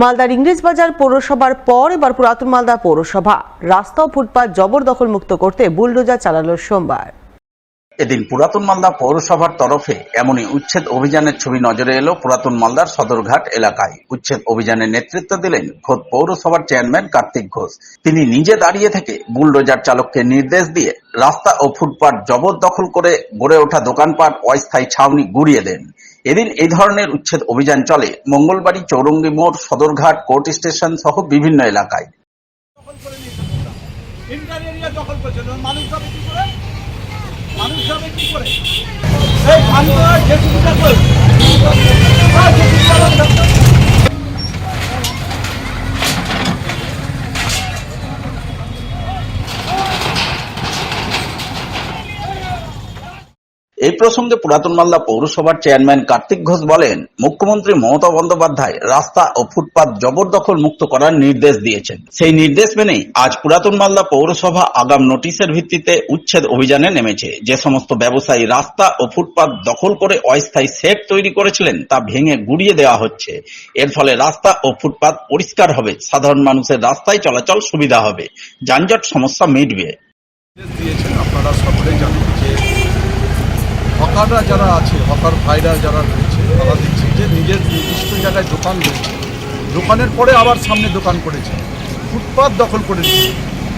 মালদার ইংরেজবাজার পৌরসভার পর এবার পুরাতন মালদা পৌরসভা রাস্তা ও ফুটপাত জবরদখল মুক্ত করতে বুলডোজার চালালো সোমবার। এদিন পুরাতন মালদা পৌরসভার তরফে এমনই উচ্ছেদ অভিযানের ছবি নজরে এলো পুরাতন মালদার সদরঘাট এলাকায়। উচ্ছেদ অভিযানের নেতৃত্ব দিলেন খোদ পৌরসভার চেয়ারম্যান কার্তিক ঘোষ। তিনি নিজে দাঁড়িয়ে থেকে বুলডোজার চালককে নির্দেশ দিয়ে রাস্তা ও ফুটপাত জবরদখল করে গড়ে ওঠা দোকানপাট অস্থায়ী ছাউনি গুড়িয়ে দেন। এদিন এই ধরনের উচ্ছেদ অভিযান চলে মঙ্গলবাড়ি, চৌরঙ্গি মোড়, সদরঘাট, কোর্ট স্টেশন সহ বিভিন্ন এলাকায়। মানুষ যাবে কি করে এই ভাঙা জেসিবিটা কই এই প্রসঙ্গে পুরাতন মালদা পৌরসভার চেয়ারম্যান কার্তিক ঘোষ বলেন, মুখ্যমন্ত্রী মমতা বন্দ্যোপাধ্যায় রাস্তা ও ফুটপাত জবরদখল মুক্ত করার নির্দেশ দিয়েছেন। সেই নির্দেশ মেনেই আজ পুরাতন মালদা পৌরসভা আগাম নোটিশের ভিত্তিতে উচ্ছেদ অভিযানে নেমেছে। যে সমস্ত ব্যবসায়ী রাস্তা ও ফুটপাত দখল করে অস্থায়ী শেড তৈরি করেছিলেন তা ভেঙে গুড়িয়ে দেওয়া হচ্ছে। এর ফলে রাস্তা ও ফুটপাত পরিষ্কার হবে, সাধারণ মানুষের রাস্তায় চলাচল সুবিধা হবে, যানজট সমস্যা মিটবে। আপনারা সকলেই জানেন যে হকাররা যারা আছে, হকার ভাইরা যারা রয়েছে, তারা দেখছি যে নিজের নির্দিষ্ট জায়গায় দোকান রয়েছে, দোকানের পরে আবার সামনে দোকান করেছে, ফুটপাত দখল করে দিয়েছে,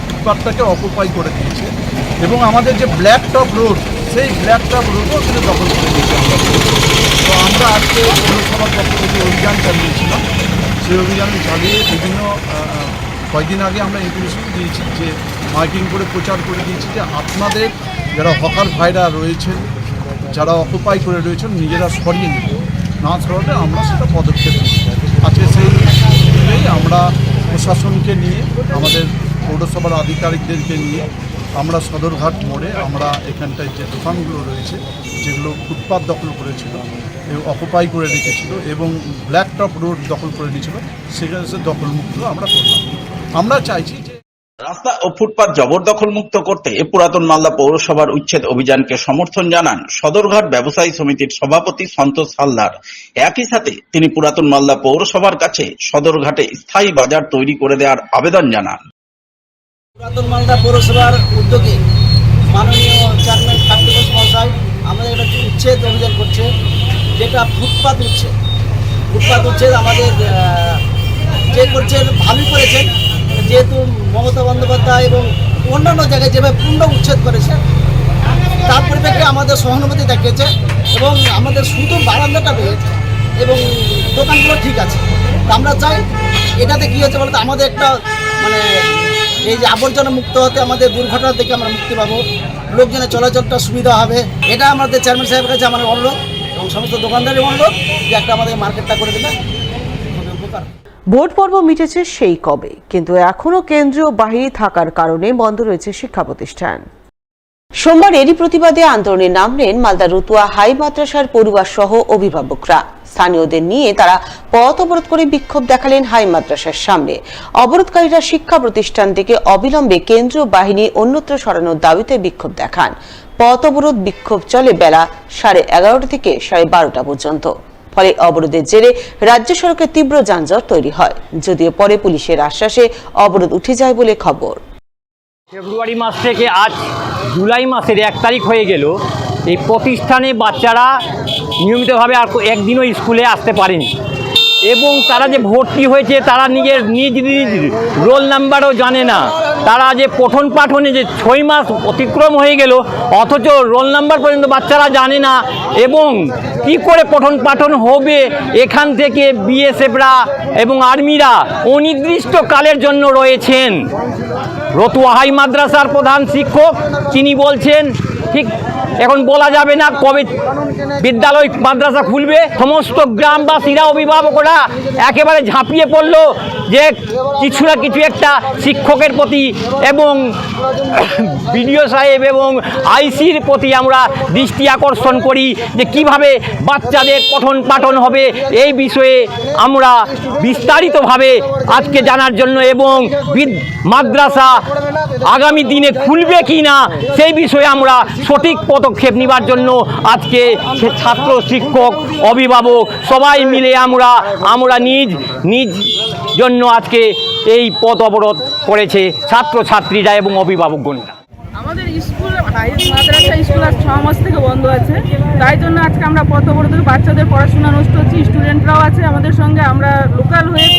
ফুটপাতটাকে অকুপাই করে দিয়েছে এবং আমাদের যে ব্ল্যাক টপ রোড, সেই ব্ল্যাক টপ রোডও সেটা দখল করে দিয়েছে। তো আমরা আজকে পৌরসভার পক্ষ থেকে অভিযান চালিয়েছিলাম। সেই অভিযান চালিয়ে বিভিন্ন কয়েকদিন আগে আমরা ইনফরমেশন দিয়েছি, যে মাইকিং করে প্রচার করে দিয়েছি যে আপনাদের যারা হকার ভাইরা রয়েছেন, যারা অকুপাই করে রয়েছেন, নিজেরা সরিয়ে নিতে, না সরালে আমরা সেটা পদক্ষেপ নিই। আজকে সেই দিনেই আমরা প্রশাসনকে নিয়ে, আমাদের পৌরসভার আধিকারিকদেরকে নিয়ে আমরা সদরঘাট মোড়ে আমরা এখানটায় যে দোকানগুলো রয়েছে, যেগুলো ফুটপাত দখল করেছিল, অকুপাই করে রেখেছিল এবং ব্ল্যাক টপ রোড দখল করে নিয়েছিল, সেখানে দখলমুক্ত আমরা করলাম। আমরা চাইছি যে রাস্তা ও ফুটপাত জবরদখল মুক্ত করতে পুরাতন মালদা পৌরসভার উচ্ছেদ অভিযানকে সমর্থন জানান সদরঘাট ব্যবসায়ী সমিতির সভাপতি সন্তোষ হালদার। একই সাথে তিনি পুরাতন মালদা পৌরসভার কাছে সদরঘাটে স্থায়ী বাজার তৈরি করে দেওয়ার আবেদন জানান। পুরাতন মালদা পৌরসভার উদ্যোগে মাননীয় চেয়ারম্যান কার্তিক ঘোষ মহাশয় আমাদের একটা উচ্ছেদ অভিযান করছে, যেটা ফুটপাত উচ্ছেদ। ফুটপাত উচ্ছেদ আমাদের যে করছেন ভালোই করেছেন, যেহেতু মমতা বন্দ্যোপাধ্যায় এবং অন্যান্য জায়গায় যেভাবে পূর্ণ উচ্ছেদ করেছে, তার পরিপ্রেক্ষিতে আমাদের সহানুভূতি দেখিয়েছে এবং আমাদের শুধু বারান্দাটা পেয়েছে এবং দোকানগুলো ঠিক আছে। আমরা চাই এটাতে কী হচ্ছে বলতে, আমাদের একটা মানে এই যে আবর্জনা মুক্ত হতে আমাদের দুর্ঘটনা থেকে আমরা মুক্তি পাবো, লোকজনের চলাচলটা সুবিধা হবে। এটা আমাদের চেয়ারম্যান সাহেবের কাছে আমার অনুরোধ এবং সমস্ত দোকানদারের অনুরোধ যে একটা আমাদের মার্কেটটা করে দিলে খুবই উপকার। ভোট পর্ব মিটেছে সেই কবে, কিন্তু এখনো কেন্দ্রীয় বাহিনী থাকার কারণে বন্ধ রয়েছে শিক্ষা প্রতিষ্ঠান। সোমবার এরই প্রতিবাদে আন্দোলনে নামলেন মালদা রতুয়া হাই মাদ্রাসার পড়ুয়া সহ অভিভাবকরা। স্থানীয়দের নিয়ে তারা পথ অবরোধ করে বিক্ষোভ দেখালেন হাই মাদ্রাসার সামনে। অবরোধকারীরা শিক্ষা প্রতিষ্ঠান থেকে অবিলম্বে কেন্দ্রীয় বাহিনী অন্যত্র সরানোর দাবিতে বিক্ষোভ দেখান। পথ অবরোধ বিক্ষোভ চলে বেলা 11:30 থেকে 12:30 পর্যন্ত। ফলে অবরোধের জেরে রাজ্য সড়কে তীব্র যানজট তৈরি হয়, যদিও পরে পুলিশের আশ্বাসে অবরোধ উঠে যায় বলে খবর। ফেব্রুয়ারি মাস থেকে আজ জুলাই মাসের 1 তারিখ হয়ে গেল, এই প্রতিষ্ঠানে বাচ্চারা নিয়মিতভাবে আর একদিনও স্কুলে আসতে পারেনি এবং তারা যে ভর্তি হয়েছে তারা নিজ রোল নাম্বারও জানে না। তারা যে পঠন পাঠনে যে 6 মাস অতিক্রম হয়ে গেল, অথচ রোল নাম্বার পর্যন্ত বাচ্চারা জানে না এবং কি করে পঠন পাঠন হবে। এখান থেকে বিএসএফরা এবং আর্মিরা অনির্দিষ্টকালের জন্য রয়েছেন। রতুয়া হাই মাদ্রাসার প্রধান শিক্ষক তিনি বলছেন ঠিক এখন বলা যাবে না কবে বিদ্যালয় মাদ্রাসা খুলবে। সমস্ত গ্রামবাসীরা, অভিভাবকরা একেবারে ঝাঁপিয়ে পড়ল যে কিছু না কিছু একটা শিক্ষকের প্রতি এবং বিডিও সাহেব এবং আইসির প্রতি আমরা দৃষ্টি আকর্ষণ করি যে কিভাবে বাচ্চাদের পঠন পাঠন হবে এই বিষয়ে আমরা বিস্তারিতভাবে আজকে জানার জন্য এবং মাদ্রাসা আগামী দিনে খুলবে কি না সেই বিষয়ে আমরা সঠিক পদক্ষেপ নেবার জন্য আজকে ছাত্র শিক্ষক অভিভাবক সবাই মিলে আমরা নিজ জন্য আজকে এই পথ অবরোধ করেছে ছাত্রছাত্রীরা এবং অভিভাবকগণরা। আমাদের স্কুল মাদ্রাসা স্কুল আজ 6 মাস থেকে বন্ধ আছে, তাই জন্য আজকে আমরা পথ অবরোধ, বাচ্চাদের পড়াশোনা নষ্ট হচ্ছে, স্টুডেন্টরাও আছে আমাদের সঙ্গে, আমরা লোকাল হয়ে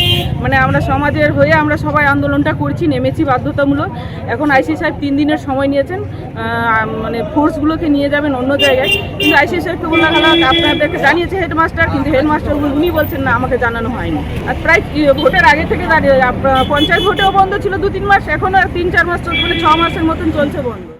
মানে আমরা সমাজের হয়ে আমরা সবাই আন্দোলনটা করছি, নেমেছি বাধ্যতামূলক। এখন আইসি সাহেব 3 দিনের সময় নিয়েছেন, মানে ফোর্সগুলোকে নিয়ে যাবেন অন্য জায়গায়, কিন্তু আইসি সাহেবকে বললাম আপনাদেরকে জানিয়েছে হেডমাস্টার, কিন্তু হেডমাস্টার উনি বলছেন না আমাকে জানানো হয়নি। আর প্রায় ভোটের আগে থেকে দাঁড়িয়ে পঞ্চায়েত ভোটেও বন্ধ ছিল 2-3 মাস, এখনও 3-4 মাস চলছে, মানে 6 মাসের মতন চলছে বন্ধ।